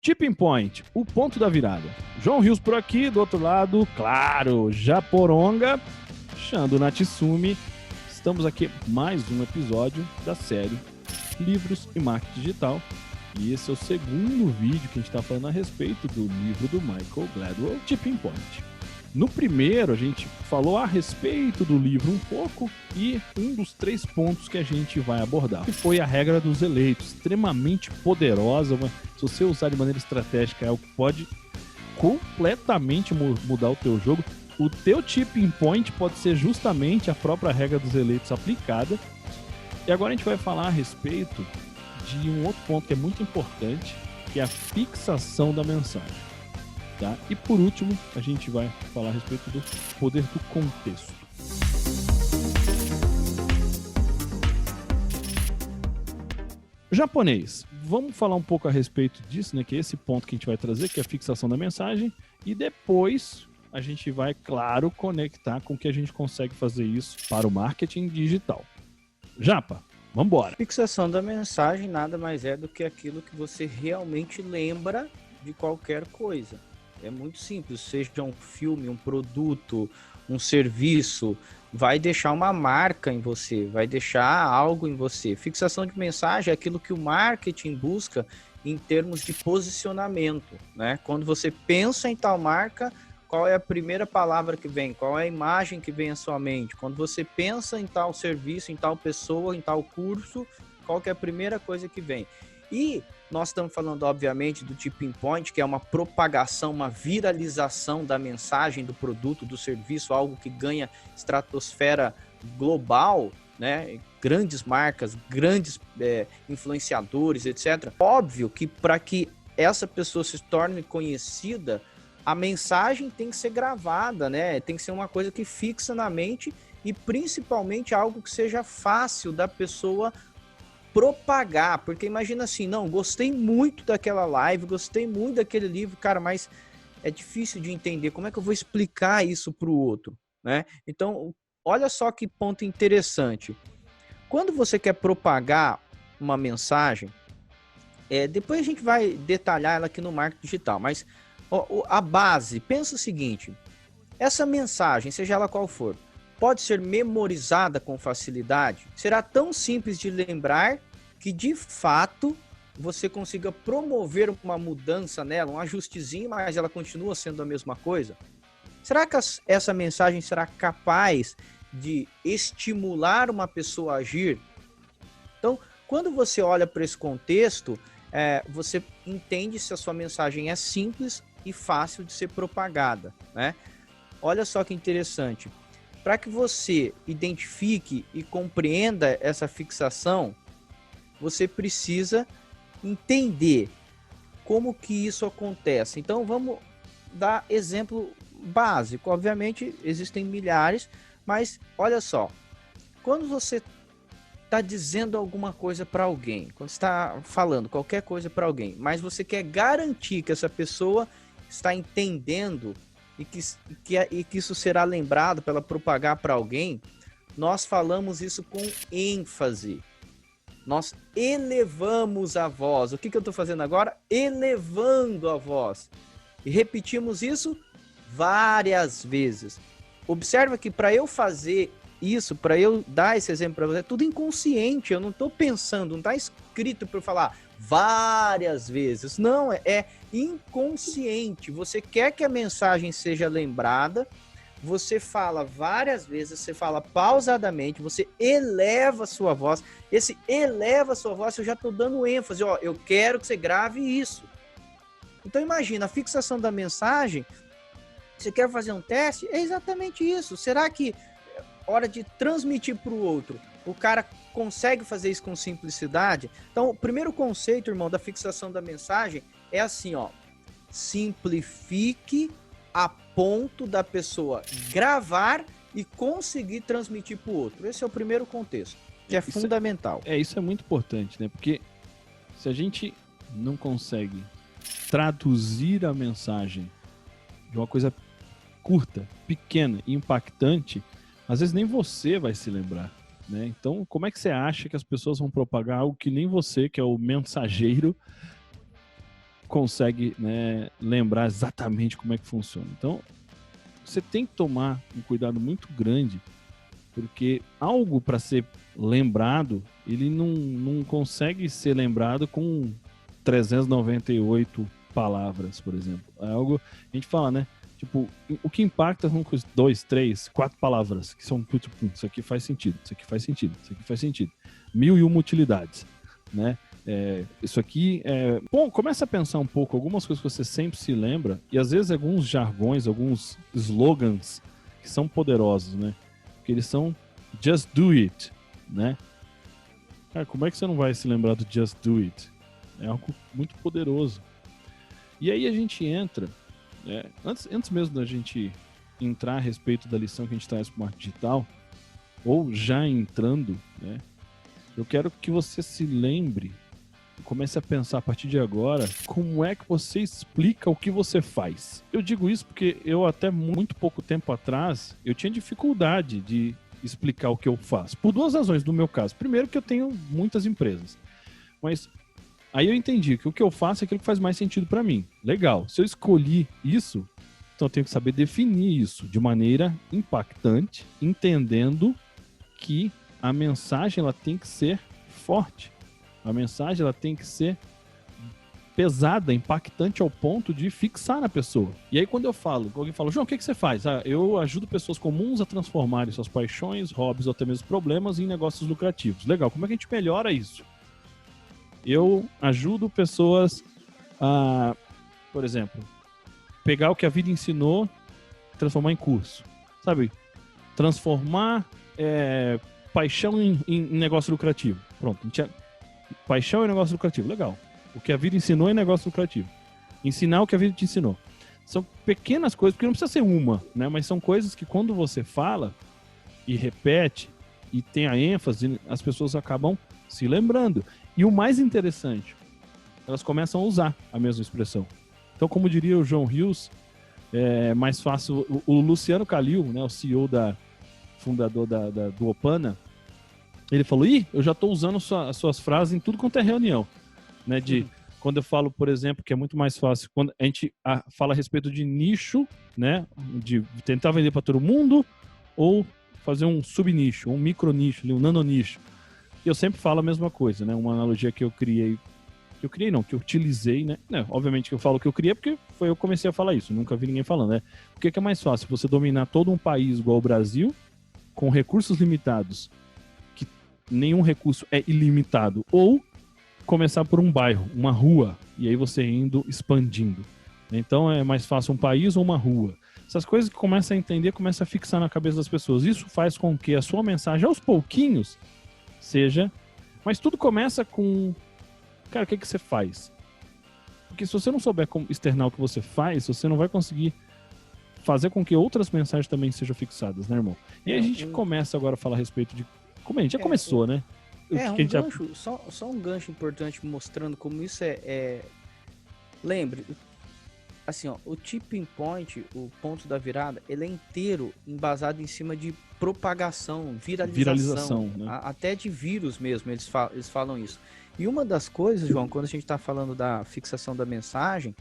Tipping Point, o ponto da virada. João Rios por aqui, do outro lado, claro, Japoronga, Shando Natsumi. Estamos aqui mais um episódio da série Livros e Marketing Digital. E esse é o segundo vídeo que a gente está falando a respeito do livro do Michael Gladwell, Tipping Point. No primeiro, a gente falou a respeito do livro um pouco e um dos 3 pontos que a gente vai abordar, que foi a regra dos eleitos, extremamente poderosa, mas se você usar de maneira estratégica, é algo que pode completamente mudar o teu jogo. O teu tipping point pode ser justamente a própria regra dos eleitos aplicada. E agora a gente vai falar a respeito de um outro ponto que é muito importante, que é a fixação da mensagem. Tá? E por último, a gente vai falar a respeito do poder do contexto. Japonês, vamos falar um pouco a respeito disso, né? Que é esse ponto que a gente vai trazer, que é a fixação da mensagem. E depois a gente vai, claro, conectar com que a gente consegue fazer isso para o marketing digital. Japa, vamos embora. Fixação da mensagem nada mais é do que aquilo que você realmente lembra de qualquer coisa. É muito simples, seja um filme, um produto, um serviço, vai deixar uma marca em você, vai deixar algo em você. Fixação de mensagem é aquilo que o marketing busca em termos de posicionamento, né? Quando você pensa em tal marca, qual é a primeira palavra que vem? Qual é a imagem que vem à sua mente? Quando você pensa em tal serviço, em tal pessoa, em tal curso, qual que é a primeira coisa que vem? E nós estamos falando, obviamente, do tipping point, que é uma propagação, uma viralização da mensagem, do produto, do serviço, algo que ganha estratosfera global, né? Grandes marcas, grandes influenciadores, etc. Óbvio que para que essa pessoa se torne conhecida, a mensagem tem que ser gravada, né? Tem que ser uma coisa que fixa na mente e principalmente algo que seja fácil da pessoa propagar, porque imagina assim, não, gostei muito daquela live, gostei muito daquele livro, cara, mas é difícil de entender, como é que eu vou explicar isso para o outro, né? Então, olha só que ponto interessante. Quando você quer propagar uma mensagem, depois a gente vai detalhar ela aqui no marketing digital, mas a base, pensa o seguinte, essa mensagem, seja ela qual for, pode ser memorizada com facilidade? Será tão simples de lembrar que, de fato, você consiga promover uma mudança nela, um ajustezinho, mas ela continua sendo a mesma coisa? Será que essa mensagem será capaz de estimular uma pessoa a agir? Então, quando você olha para esse contexto, você entende se a sua mensagem é simples e fácil de ser propagada, né? Olha só que interessante. Para que você identifique e compreenda essa fixação, você precisa entender como que isso acontece. Então, vamos dar exemplo básico. Obviamente, existem milhares, mas olha só. Quando você está dizendo alguma coisa para alguém, quando está falando qualquer coisa para alguém, mas você quer garantir que essa pessoa está entendendo e que isso será lembrado para ela propagar para alguém, nós falamos isso com ênfase. Nós elevamos a voz. O que eu estou fazendo agora? Elevando a voz. E repetimos isso várias vezes. Observa que para eu fazer isso, para eu dar esse exemplo para você, é tudo inconsciente. Eu não estou pensando, não está escrito para eu falar várias vezes. Não, é inconsciente. Você quer que a mensagem seja lembrada, você fala várias vezes, você fala pausadamente, você eleva a sua voz. Esse eleva a sua voz, eu já estou dando ênfase, ó, eu quero que você grave isso. Então imagina, a fixação da mensagem, você quer fazer um teste? É exatamente isso. Será que, hora de transmitir para o outro, o cara consegue fazer isso com simplicidade? Então, o primeiro conceito, irmão, da fixação da mensagem é assim, ó, simplifique a ponto da pessoa gravar e conseguir transmitir para o outro. Esse é o primeiro contexto, que é fundamental. Isso é muito importante, né? Porque se a gente não consegue traduzir a mensagem de uma coisa curta, pequena e impactante, às vezes nem você vai se lembrar, né? Então, como é que você acha que as pessoas vão propagar algo que nem você, que é o mensageiro, consegue, né, lembrar exatamente como é que funciona. Então, você tem que tomar um cuidado muito grande, porque algo para ser lembrado, ele não consegue ser lembrado com 398 palavras, por exemplo. É algo, a gente fala, né? Tipo, o que impacta são 2, 3, 4 palavras, que são, isso aqui faz sentido, isso aqui faz sentido, isso aqui faz sentido. 1001 utilidades, né? Isso aqui é... Bom, começa a pensar um pouco algumas coisas que você sempre se lembra, e às vezes alguns jargões, alguns slogans que são poderosos, né? Porque eles são just do it, né? Cara, como é que você não vai se lembrar do just do it? É algo muito poderoso. E aí a gente entra, antes mesmo da gente entrar a respeito da lição que a gente traz para o marketing digital, ou já entrando, né? Eu quero que você se lembre, comece a pensar a partir de agora, como é que você explica o que você faz. Eu digo isso porque eu até muito pouco tempo atrás, eu tinha dificuldade de explicar o que eu faço. Por duas razões no meu caso. Primeiro que eu tenho muitas empresas. Mas aí eu entendi que o que eu faço é aquilo que faz mais sentido para mim. Legal. Se eu escolhi isso, então eu tenho que saber definir isso de maneira impactante, entendendo que a mensagem ela tem que ser forte. A mensagem ela tem que ser pesada, impactante ao ponto de fixar na pessoa. E aí quando eu falo, alguém fala, João, o que você faz? Eu ajudo pessoas comuns a transformarem suas paixões, hobbies ou até mesmo problemas em negócios lucrativos. Legal, como é que a gente melhora isso? Eu ajudo pessoas a, por exemplo, pegar o que a vida ensinou e transformar em curso. Sabe? Transformar paixão em negócio lucrativo. Pronto, paixão é negócio lucrativo, legal. O que a vida ensinou é negócio lucrativo. Ensinar o que a vida te ensinou. São pequenas coisas, porque não precisa ser uma, né? Mas são coisas que quando você fala e repete e tem a ênfase, as pessoas acabam se lembrando. E o mais interessante, elas começam a usar a mesma expressão. Então, como diria o John Hughes, é mais fácil... O Luciano Calil, né, o CEO fundador do Opana, ele falou, eu já estou usando as suas frases em tudo quanto é reunião. Né, quando eu falo, por exemplo, que é muito mais fácil, quando a gente fala a respeito de nicho, né, de tentar vender para todo mundo, ou fazer um subnicho, um micronicho, um nanonicho. E eu sempre falo a mesma coisa, né, uma analogia que eu utilizei, né, obviamente que eu falo que eu criei porque eu comecei a falar isso, nunca vi ninguém falando, né, porque é mais fácil você dominar todo um país igual o Brasil, com recursos limitados, que nenhum recurso é ilimitado, ou começar por um bairro, uma rua, e aí você indo expandindo. Então é mais fácil um país ou uma rua. Essas coisas que começa a entender, começa a fixar na cabeça das pessoas. Isso faz com que a sua mensagem, aos pouquinhos, seja... Mas tudo começa com... Cara, o que você faz? Porque se você não souber como externar o que você faz, você não vai conseguir fazer com que outras mensagens também sejam fixadas, né, irmão? E aí a gente começa agora a falar a respeito de... Como a gente já começou, né? Gancho, só um gancho importante mostrando como isso Lembre, assim, ó, o tipping point, o ponto da virada, ele é inteiro embasado em cima de propagação, viralização, né? Até de vírus mesmo, eles falam isso. E uma das coisas, João, quando a gente está falando da fixação da mensagem,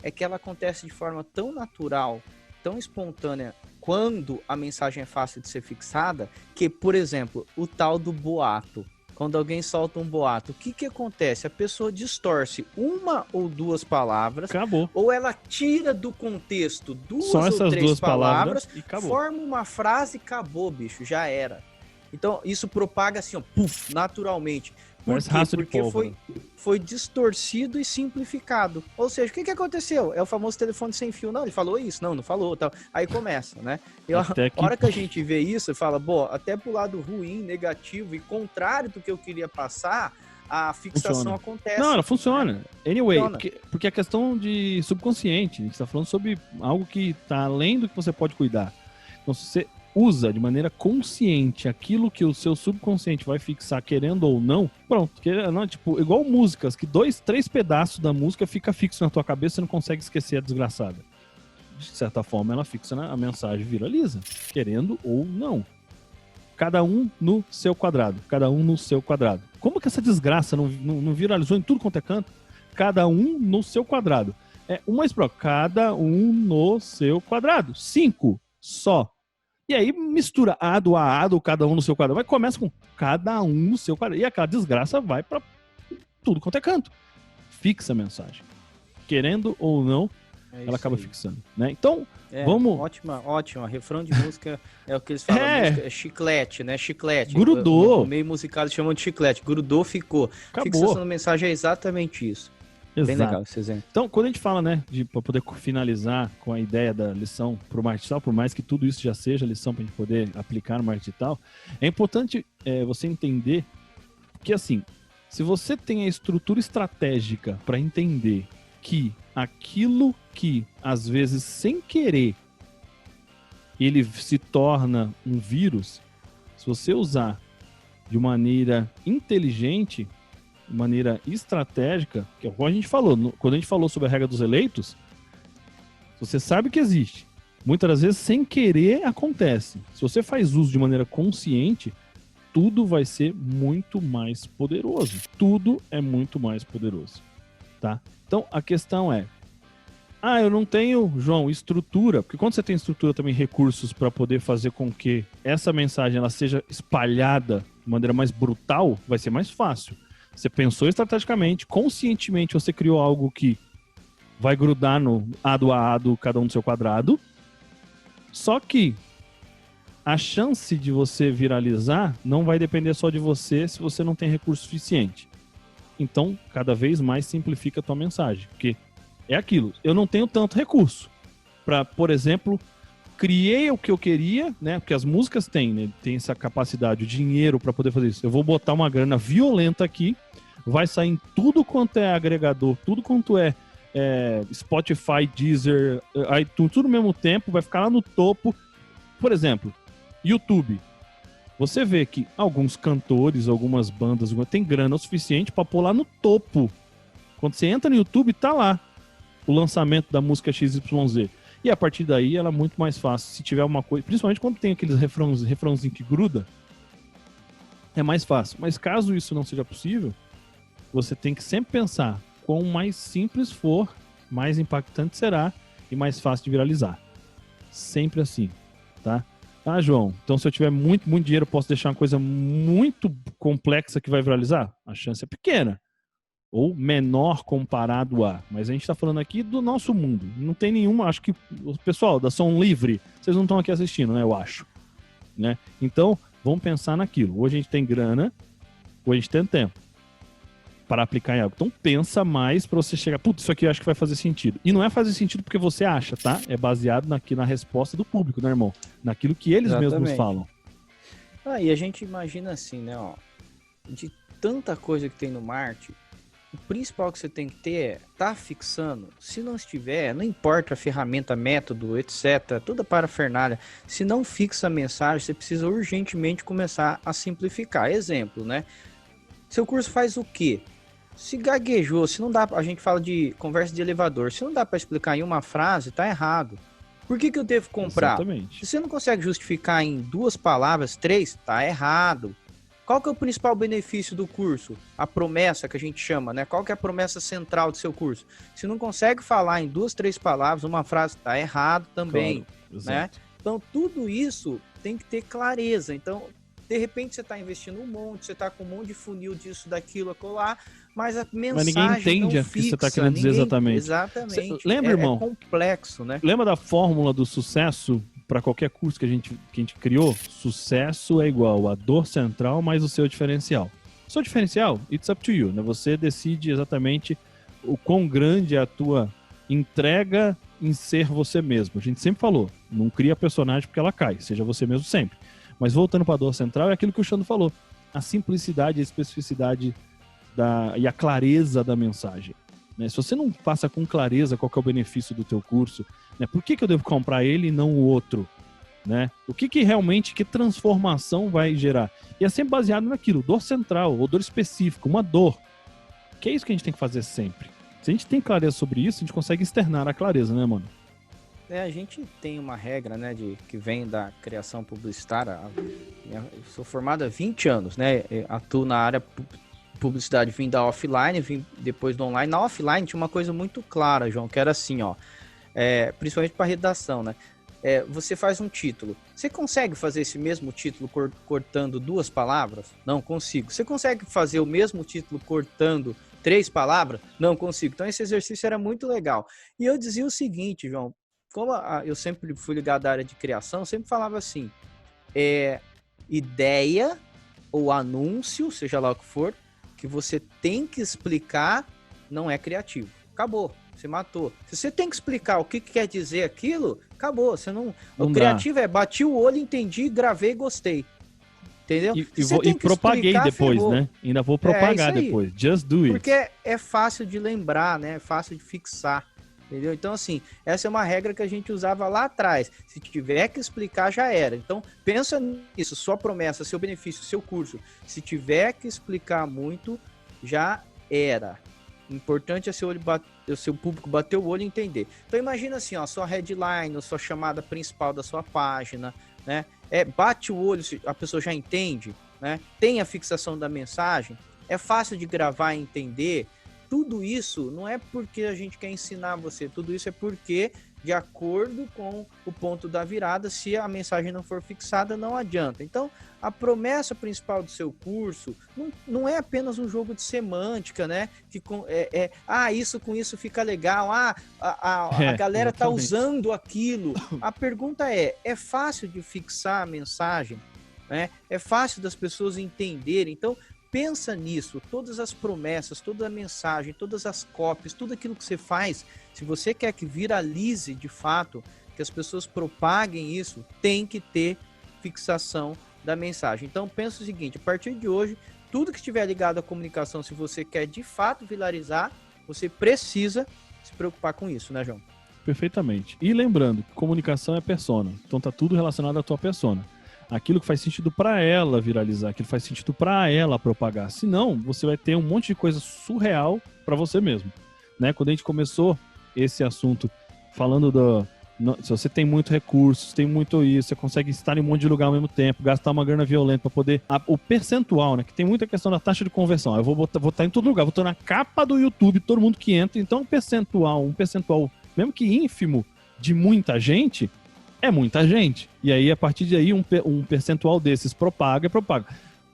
é que ela acontece de forma tão natural, tão espontânea, quando a mensagem é fácil de ser fixada, que, por exemplo, o tal do boato. Quando alguém solta um boato, o que acontece? A pessoa distorce uma ou duas palavras, acabou. Ou ela tira do contexto duas ou três palavras e acabou. Forma uma frase e acabou, bicho, já era. Então, isso propaga assim, ó, puff, naturalmente. Por quê? Porque foi distorcido e simplificado. Ou seja, o que aconteceu? É o famoso telefone sem fio. Não, ele falou isso? Não falou. Tal. Aí começa, né? E a hora que a gente vê isso, fala, até pro lado ruim, negativo e contrário do que eu queria passar, a fixação acontece. Não, ela funciona. Né? Anyway, porque é questão de subconsciente. A gente tá falando sobre algo que tá além do que você pode cuidar. Então, se você usa de maneira consciente aquilo que o seu subconsciente vai fixar, querendo ou não, pronto. Não, tipo, igual músicas, que 2, 3 pedaços da música fica fixo na tua cabeça e você não consegue esquecer a desgraçada. De certa forma, ela fixa, a mensagem viraliza, querendo ou não. Cada um no seu quadrado. Cada um no seu quadrado. Como que essa desgraça não viralizou em tudo quanto é canto? cada um no seu quadrado. É uma expressão, cada um no seu quadrado. 5 só. E aí mistura A do cada um no seu quadrado. Mas começa com cada um no seu quadrado. E aquela desgraça vai pra tudo quanto é canto. Fixa a mensagem. Querendo ou não, ela acaba fixando, né? Então, vamos... Ótima. Refrão de música é o que eles falam, música é chiclete, né? Chiclete. Grudou. No meio musical eles chamam de chiclete. Grudou, ficou. Acabou. Fixação da mensagem é exatamente isso. Exato. Bem legal esse exemplo. Então, quando a gente fala, né, para poder finalizar com a ideia da lição para o marketing digital, por mais que tudo isso já seja lição para a gente poder aplicar no marketing digital, é importante você entender que, assim, se você tem a estrutura estratégica para entender que aquilo que, às vezes, sem querer, ele se torna um vírus, se você usar de maneira inteligente, de maneira estratégica, que é como a gente falou, quando a gente falou sobre a regra dos eleitos, você sabe que existe. Muitas das vezes, sem querer, acontece. Se você faz uso de maneira consciente, tudo vai ser muito mais poderoso. Tudo é muito mais poderoso, tá? Então, a questão é, eu não tenho, João, estrutura, porque quando você tem estrutura também, recursos para poder fazer com que essa mensagem ela seja espalhada de maneira mais brutal, vai ser mais fácil. Você pensou estrategicamente, conscientemente você criou algo que vai grudar no A do cada um do seu quadrado, só que a chance de você viralizar não vai depender só de você se você não tem recurso suficiente. Então, cada vez mais simplifica a tua mensagem, porque é aquilo, eu não tenho tanto recurso para, por exemplo, criei o que eu queria, né? Porque as músicas têm, né? Tem essa capacidade, o dinheiro para poder fazer isso. Eu vou botar uma grana violenta aqui, vai sair em tudo quanto é agregador, tudo quanto é Spotify, Deezer, iTunes, tudo ao mesmo tempo, vai ficar lá no topo. Por exemplo, YouTube. Você vê que alguns cantores, algumas bandas, tem grana o suficiente para pôr lá no topo. Quando você entra no YouTube, tá lá o lançamento da música XYZ. E a partir daí ela é muito mais fácil. Se tiver uma coisa, principalmente quando tem aqueles refrãozinho que gruda, é mais fácil. Mas caso isso não seja possível, você tem que sempre pensar, quanto mais simples for, mais impactante será e mais fácil de viralizar. Sempre assim, tá? João, então se eu tiver muito dinheiro, eu posso deixar uma coisa muito complexa que vai viralizar? A chance é pequena. Ou menor comparado a. Mas a gente está falando aqui do nosso mundo. Não tem nenhuma. Acho que o pessoal da Som Livre, vocês não estão aqui assistindo, né? Eu acho. Né? Então, vamos pensar naquilo. Hoje a gente tem grana, hoje a gente tem tempo para aplicar em algo. Então, pensa mais para você chegar. Putz, isso aqui eu acho que vai fazer sentido. E não é fazer sentido porque você acha, tá? É baseado na resposta do público, né, irmão? Naquilo que eles mesmos falam. E a gente imagina assim, né? Ó, de tanta coisa que tem no marketing. O principal que você tem que ter é tá fixando. Se não estiver, não importa a ferramenta, método, etc. Toda parafernália. Se não fixa a mensagem, você precisa urgentemente começar a simplificar. Exemplo, né? Seu curso faz o quê? Se gaguejou, se não dá, a gente fala de conversa de elevador. Se não dá para explicar em uma frase, tá errado. Por que eu devo comprar? Exatamente. Se você não consegue justificar em 2 palavras, 3, tá errado. Qual que é o principal benefício do curso? A promessa que a gente chama, né? Qual que é a promessa central do seu curso? Se não consegue falar em 2, 3 palavras, uma frase, tá errado também, claro, né? Então, tudo isso tem que ter clareza. Então, de repente, você está investindo um monte, você está com um monte de funil disso, daquilo, acolá, mas a mensagem mas ninguém entende o que você está querendo dizer exatamente. Exatamente. Lembra, irmão? É complexo, né? Lembra da fórmula do sucesso para qualquer curso que a gente criou? Sucesso é igual a dor central mais o seu diferencial. O seu diferencial, it's up to you, né? Você decide exatamente o quão grande é a tua entrega em ser você mesmo. A gente sempre falou, não cria personagem porque ela cai, seja você mesmo sempre. Mas voltando para a dor central, é aquilo que o Xando falou. A simplicidade, a especificidade e a clareza da mensagem. Né? Se você não passa com clareza qual que é o benefício do teu curso, né? Por que eu devo comprar ele e não o outro? Né? O que realmente, que transformação vai gerar? E é sempre baseado naquilo, dor central ou dor específica, uma dor. Que é isso que a gente tem que fazer sempre. Se a gente tem clareza sobre isso, a gente consegue externar a clareza, né, mano? A gente tem uma regra, né, que vem da criação publicitária. Eu sou formado há 20 anos, né? Atuo na área publicidade vinda offline, vim depois do online. Na offline tinha uma coisa muito clara, João, que era assim, ó, principalmente para redação, né? Você faz um título. Você consegue fazer esse mesmo título cortando 2 palavras? Não consigo. Você consegue fazer o mesmo título cortando 3 palavras? Não consigo. Então esse exercício era muito legal. E eu dizia o seguinte, João, como eu sempre fui ligado à área de criação, eu sempre falava assim, ideia ou anúncio, seja lá o que for, que você tem que explicar, não é criativo. Acabou. Você matou. Se você tem que explicar o que quer dizer aquilo, acabou. Você não o criativo bati o olho, entendi, gravei, gostei. Entendeu? E propaguei depois, ferrou. Né? Ainda vou propagar depois. Just do it. Porque é fácil de lembrar, né? É fácil de fixar. Entendeu? Então, assim, essa é uma regra que a gente usava lá atrás. Se tiver que explicar, já era. Então, pensa nisso. Sua promessa, seu benefício, seu curso. Se tiver que explicar muito, já era. Importante é o seu público bater o olho e entender. Então imagina assim, ó, sua headline, a sua chamada principal da sua página, né? Bate o olho, a pessoa já entende, né? Tem a fixação da mensagem, é fácil de gravar e entender. Tudo isso não é porque a gente quer ensinar você, tudo isso é porque, de acordo com o ponto da virada, se a mensagem não for fixada, não adianta. Então, a promessa principal do seu curso não é apenas um jogo de semântica, né? Que isso com isso fica legal, a galera tá usando aquilo. A pergunta é fácil de fixar a mensagem, né? É fácil das pessoas entenderem. Então, pensa nisso, todas as promessas, toda a mensagem, todas as cópias, tudo aquilo que você faz, se você quer que viralize de fato, que as pessoas propaguem isso, tem que ter fixação da mensagem. Então pensa o seguinte, a partir de hoje, tudo que estiver ligado à comunicação, se você quer de fato viralizar, você precisa se preocupar com isso, né, João? Perfeitamente. E lembrando, que comunicação é persona, então tá tudo relacionado à tua persona. Aquilo que faz sentido para ela viralizar, aquilo que faz sentido para ela propagar. Senão, você vai ter um monte de coisa surreal para você mesmo. Né? Quando a gente começou esse assunto falando se você tem muito recursos, tem muito isso, você consegue estar em um monte de lugar ao mesmo tempo, gastar uma grana violenta para poder... O percentual, né? Que tem muita questão da taxa de conversão. Eu vou estar em todo lugar, vou estar na capa do YouTube, todo mundo que entra. Então, um percentual, mesmo que ínfimo, de muita gente... É muita gente. E aí, a partir de aí, um percentual desses propaga.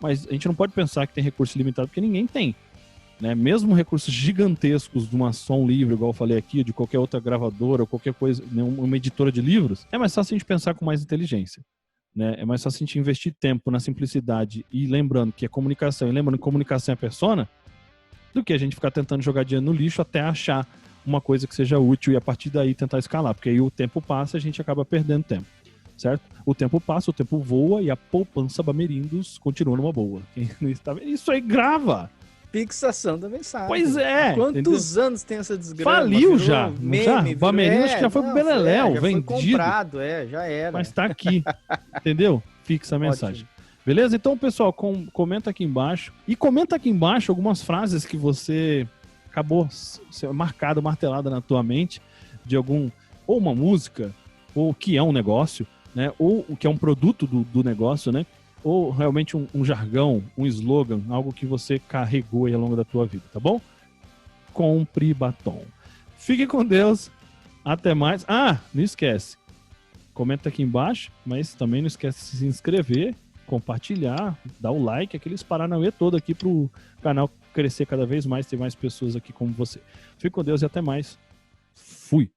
Mas a gente não pode pensar que tem recurso limitado, porque ninguém tem. Né? Mesmo recursos gigantescos de uma som livre, igual eu falei aqui, de qualquer outra gravadora, ou qualquer coisa, uma editora de livros, é mais fácil a gente pensar com mais inteligência. Né? É mais fácil a gente investir tempo na simplicidade e lembrando que é comunicação, e lembrando que comunicação é persona, do que a gente ficar tentando jogar dinheiro no lixo até achar uma coisa que seja útil e a partir daí tentar escalar, porque aí o tempo passa e a gente acaba perdendo tempo, certo? O tempo passa, o tempo voa e a poupança Bamerindos continua numa boa. Isso aí grava! Fixação da mensagem. Pois é! Quantos anos tem essa desgrama? Faliu já! Meme, Bamerindos acho que já foi pro Beleléu, já vendido. Foi comprado, já era. Mas tá aqui, entendeu? Fixa a mensagem. Ótimo. Beleza? Então, pessoal, comenta aqui embaixo. E comenta aqui embaixo algumas frases que você... acabou marcado, martelada na tua mente de ou uma música, ou que é um negócio, né? Ou que é um produto do negócio, né? Ou realmente um jargão, um slogan, algo que você carregou aí ao longo da tua vida, tá bom? Compre batom. Fique com Deus. Até mais. Não esquece. Comenta aqui embaixo, mas também não esquece de se inscrever, compartilhar, dar o like, aqueles paranauê todo aqui pro canal crescer cada vez mais, ter mais pessoas aqui como você. Fique com Deus e até mais. Fui!